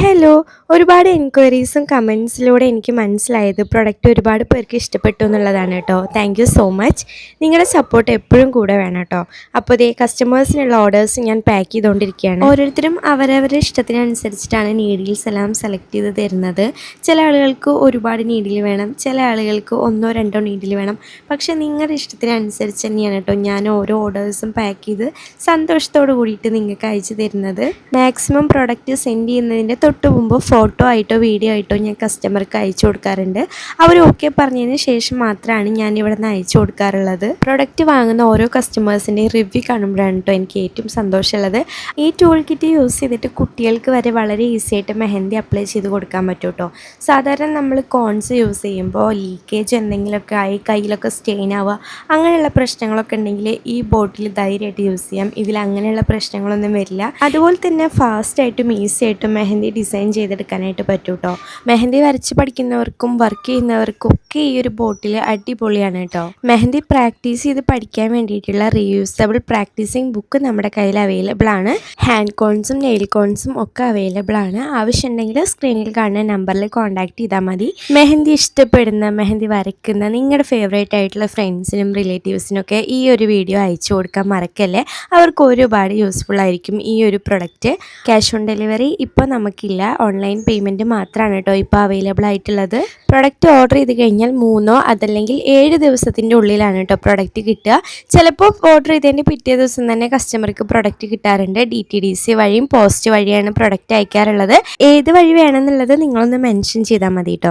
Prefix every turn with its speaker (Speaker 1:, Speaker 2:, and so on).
Speaker 1: Hello, ഒരുപാട് എൻക്വയറീസും കമൻസിലൂടെ എനിക്ക് മനസ്സിലായത് പ്രൊഡക്റ്റ് ഒരുപാട് പേർക്ക് ഇഷ്ടപ്പെട്ടു എന്നുള്ളതാണ് കേട്ടോ. Thank you so much. നിങ്ങളുടെ സപ്പോർട്ട് എപ്പോഴും കൂടെ വേണം കേട്ടോ. അപ്പോൾ ഇതേ കസ്റ്റമേഴ്സിനുള്ള ഓർഡേഴ്സ് ഞാൻ പാക്ക് ചെയ്തുകൊണ്ടിരിക്കുകയാണ്. ഓരോരുത്തരും അവരവരുടെ ഇഷ്ടത്തിനനുസരിച്ചിട്ടാണ് നീഡിൽസ് എല്ലാം സെലക്ട് ചെയ്ത് തരുന്നത്. ചില ആളുകൾക്ക് ഒരുപാട് നീഡിൽ വേണം, ചില ആളുകൾക്ക് ഒന്നോ രണ്ടോ നീഡിൽ വേണം. പക്ഷേ നിങ്ങളുടെ ഇഷ്ടത്തിനനുസരിച്ച് തന്നെയാണ് കേട്ടോ ഞാൻ ഓരോ ഓർഡേഴ്സും പാക്ക് ചെയ്ത് സന്തോഷത്തോട് കൂടിയിട്ട് നിങ്ങൾക്ക് അയച്ചു തരുന്നത്. മാക്സിമം പ്രൊഡക്റ്റ് സെൻഡ് ചെയ്യുന്നതിൻ്റെ തൊട്ട് മുമ്പ് ഫോട്ടോ ആയിട്ടോ വീഡിയോ ആയിട്ടോ ഞാൻ കസ്റ്റമർക്ക് അയച്ചു കൊടുക്കാറുണ്ട്. അവർ ഓക്കെ പറഞ്ഞതിന് ശേഷം മാത്രമാണ് ഞാൻ ഇവിടെ നിന്ന് അയച്ചു കൊടുക്കാറുള്ളത്. പ്രൊഡക്റ്റ് വാങ്ങുന്ന ഓരോ കസ്റ്റമേഴ്സിൻ്റെ റിവ്യൂ കാണുമ്പോഴാണ് കേട്ടോ എനിക്ക് ഏറ്റവും സന്തോഷമുള്ളത്. ഈ ടൂൾ കിറ്റ് യൂസ് ചെയ്തിട്ട് കുട്ടികൾക്ക് വരെ വളരെ ഈസി ആയിട്ട് മെഹന്തി അപ്ലൈ ചെയ്ത് കൊടുക്കാൻ പറ്റും കേട്ടോ. സാധാരണ നമ്മൾ കോൺസ് യൂസ് ചെയ്യുമ്പോൾ ലീക്കേജ് എന്തെങ്കിലുമൊക്കെ ആയി കയ്യിലൊക്കെ സ്റ്റെയിൻ ആവുക അങ്ങനെയുള്ള പ്രശ്നങ്ങളൊക്കെ ഉണ്ടെങ്കിൽ ഈ ബോട്ടിൽ ധൈര്യമായിട്ട് യൂസ് ചെയ്യാം. ഇതിൽ അങ്ങനെയുള്ള പ്രശ്നങ്ങളൊന്നും വരില്ല. അതുപോലെ തന്നെ ഫാസ്റ്റായിട്ടും ഈസി ആയിട്ടും മെഹന്തി ഡിസൈൻ ചെയ്തെടുക്കാനായിട്ട് പറ്റും കേട്ടോ. മെഹന്തി വരച്ച് പഠിക്കുന്നവർക്കും വർക്ക് ചെയ്യുന്നവർക്കും ഒക്കെ ഈ ഒരു ബോട്ടിൽ അടിപൊളിയാണ് കേട്ടോ. മെഹന്തി പ്രാക്ടീസ് ചെയ്ത് പഠിക്കാൻ വേണ്ടിയിട്ടുള്ള റീയൂസബിൾ പ്രാക്ടീസിങ് ബുക്ക് നമ്മുടെ കയ്യിൽ അവൈലബിൾ ആണ്. ഹാൻഡ് കോൺസും നെയിൽ കോൺസും ഒക്കെ അവൈലബിൾ ആണ്. ആവശ്യമുണ്ടെങ്കിൽ സ്ക്രീനിൽ കാണുന്ന നമ്പറിൽ കോൺടാക്ട് ചെയ്താൽ മതി. മെഹന്തി ഇഷ്ടപ്പെടുന്ന, മെഹന്തി വരയ്ക്കുന്ന നിങ്ങളുടെ ഫേവറേറ്റ് ആയിട്ടുള്ള ഫ്രണ്ട്സിനും റിലേറ്റീവ്സിനും ഒക്കെ ഈ ഒരു വീഡിയോ അയച്ചു കൊടുക്കാൻ മറക്കല്ലേ. അവർക്ക് ഒരുപാട് യൂസ്ഫുൾ ആയിരിക്കും ഈ ഒരു പ്രൊഡക്റ്റ്. ക്യാഷ് ഓൺ ഡെലിവറി ഇപ്പോൾ നമുക്കില്ല, ഓൺലൈൻ പേയ്മെൻറ്റ് മാത്രമാണ് കേട്ടോ ഇപ്പോൾ അവൈലബിൾ ആയിട്ടുള്ളത്. പ്രൊഡക്റ്റ് ഓർഡർ ചെയ്ത് കഴിഞ്ഞാൽ 3 അതല്ലെങ്കിൽ 7 ദിവസത്തിൻ്റെ ഉള്ളിലാണ് കേട്ടോ പ്രൊഡക്റ്റ് കിട്ടുക. ചിലപ്പോൾ ഓർഡർ ചെയ്തതിൻ്റെ പിറ്റേ ദിവസം തന്നെ കസ്റ്റമർക്ക് പ്രൊഡക്റ്റ് കിട്ടാറുണ്ട്. DTDC വഴിയും പോസ്റ്റ് വഴിയാണ് പ്രൊഡക്റ്റ് അയക്കാറുള്ളത്. ഏത് വഴി വേണമെന്നുള്ളത് നിങ്ങളൊന്ന് മെൻഷൻ ചെയ്താൽ മതി കേട്ടോ.